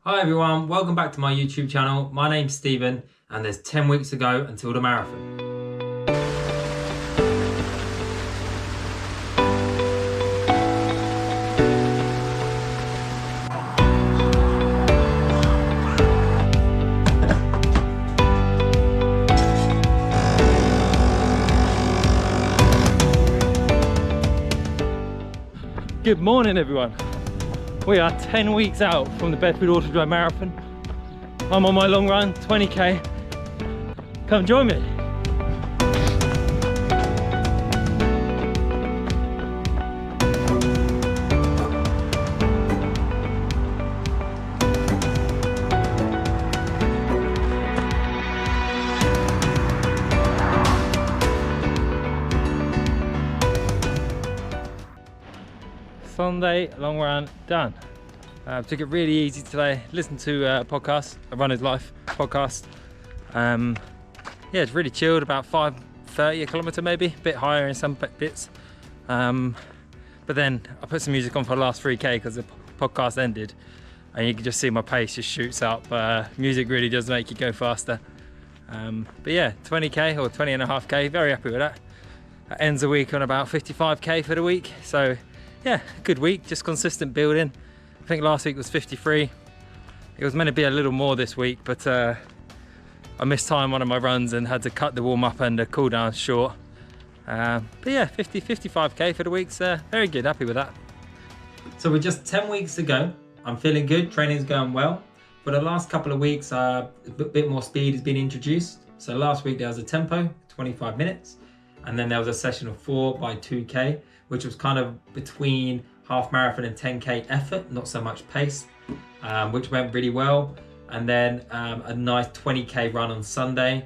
Hi everyone, welcome back to my YouTube channel. My name's Stephen and there's 10 weeks to go until the marathon. Good morning everyone. We are 10 weeks out from the Bedford Autodrome Marathon. I'm on my long run, 20k. Come join me. Sunday long run done. Took it really easy today. Listened to a podcast, a Runner's Life podcast. Yeah, it's really chilled. About 5:30 a kilometre maybe, a bit higher in some bits. But then I put some music on for the last 3k because the podcast ended, and you can just see my pace just shoots up. Music really does make you go faster. But yeah, 20k or 20.5k. Very happy with that. That ends the week on about 55k for the week. So. Yeah, good week, just consistent building. I think last week was 53. It was meant to be a little more this week, but I missed time one of my runs and had to cut the warm up and the cool down short. But yeah, 55k for the week's very good, happy with that. So we're just 10 weeks to go. I'm feeling good, training's going well. For the last couple of weeks, a bit more speed has been introduced. So last week there was a tempo, 25 minutes, and then there was a session of 4 by 2k, which was kind of between half marathon and 10k effort, not so much pace, which went really well. And then a nice 20k run on Sunday.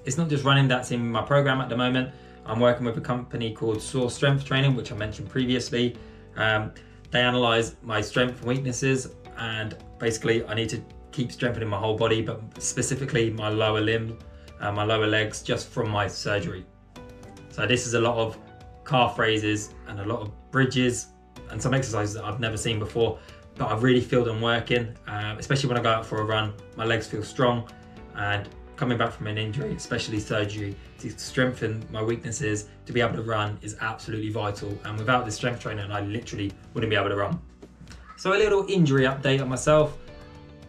It's not just running that's in my program at the moment. I'm working with a company called Source Strength Training, which I mentioned previously. They analyze my strengths and weaknesses, and basically I need to keep strengthening my whole body, but specifically my lower limbs, my lower legs, just from my surgery. So this is a lot of calf raises and a lot of bridges and some exercises that I've never seen before, but I really feel them working, especially when I go out for a run. My legs feel strong, and coming back from an injury, especially surgery, to strengthen my weaknesses, to be able to run is absolutely vital, and without this strength training I literally wouldn't be able to run. So a little injury update on myself.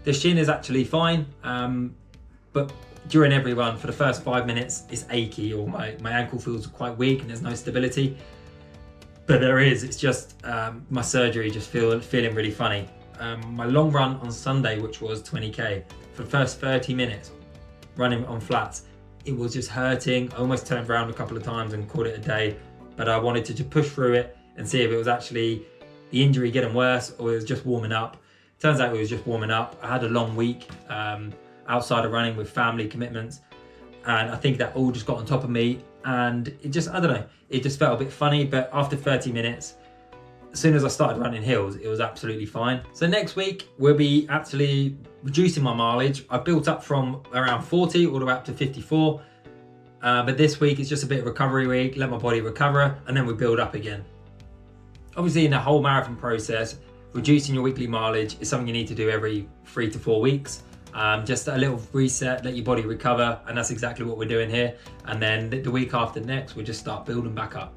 The shin is actually fine, but during every run, for the first 5 minutes, it's achy, or my ankle feels quite weak and there's no stability. But there is, it's just my surgery just feeling really funny. My long run on Sunday, which was 20k, for the first 30 minutes, running on flats, it was just hurting. I almost turned around a couple of times and called it a day, but I wanted to just push through it and see if it was actually the injury getting worse or it was just warming up. Turns out it was just warming up. I had a long week. Outside of running with family commitments, and I think that all just got on top of me, and it just, I don't know, it just felt a bit funny. But after 30 minutes, as soon as I started running hills, it was absolutely fine. So next week we'll be actually reducing my mileage. I built up from around 40 all the way up to 54, but this week it's just a bit of recovery week, let my body recover, and then we build up again. Obviously in the whole marathon process, reducing your weekly mileage is something you need to do every 3 to 4 weeks. Just a little reset, let your body recover, and that's exactly what we're doing here. And then the week after next, we'll just start building back up.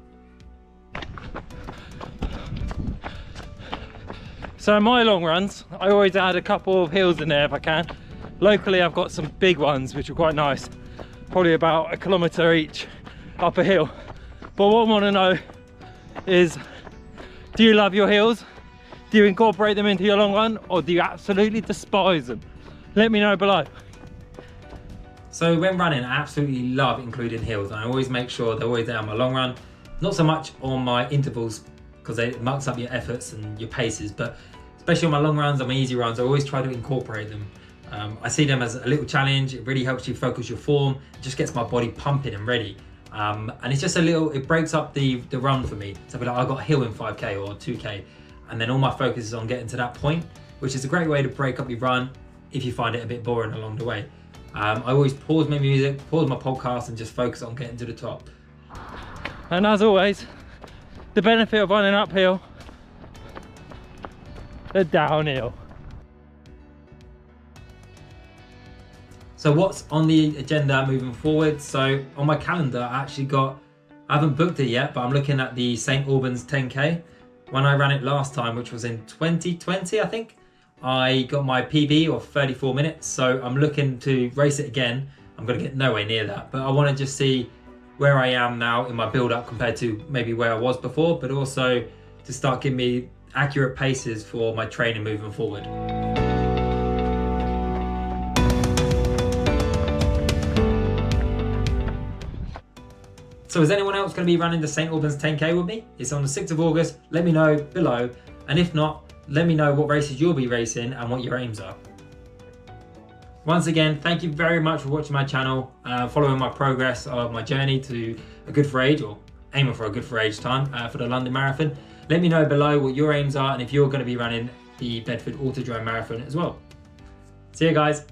So in my long runs, I always add a couple of hills in there if I can. Locally I've got some big ones which are quite nice, probably about a kilometre each up a hill. But what I want to know is, do you love your hills? Do you incorporate them into your long run, or do you absolutely despise them? Let me know below. So when running, I absolutely love including hills. I always make sure they're always there on my long run. Not so much on my intervals because it mucks up your efforts and your paces, but especially on my long runs, on my easy runs, I always try to incorporate them. I see them as a little challenge. It really helps you focus your form. It just gets my body pumping and ready. And it's just it breaks up the run for me. So I'll be like, I got a hill in 5k or 2k, and then all my focus is on getting to that point, which is a great way to break up your run if you find it a bit boring along the way. I always pause my music, pause my podcast, and just focus on getting to the top. And as always, the benefit of running uphill, the downhill. So what's on the agenda moving forward? So on my calendar, I haven't booked it yet, but I'm looking at the St. Albans 10K. When I ran it last time, which was in 2020, I think, I got my PB of 34 minutes. So I'm looking to race it again. I'm going to get nowhere near that, but I want to just see where I am now in my build-up compared to maybe where I was before, but also to start giving me accurate paces for my training moving forward. So is anyone else going to be running the St. Albans 10K with me? It's on the 6th of August. Let me know below. And if not, let me know what races you'll be racing and what your aims are. Once again, thank you very much for watching my channel, following my progress of my journey to a good for age, or aiming for a good for age time for the London Marathon. Let me know below what your aims are and if you're going to be running the Bedford Autodrome Marathon as well. See you guys.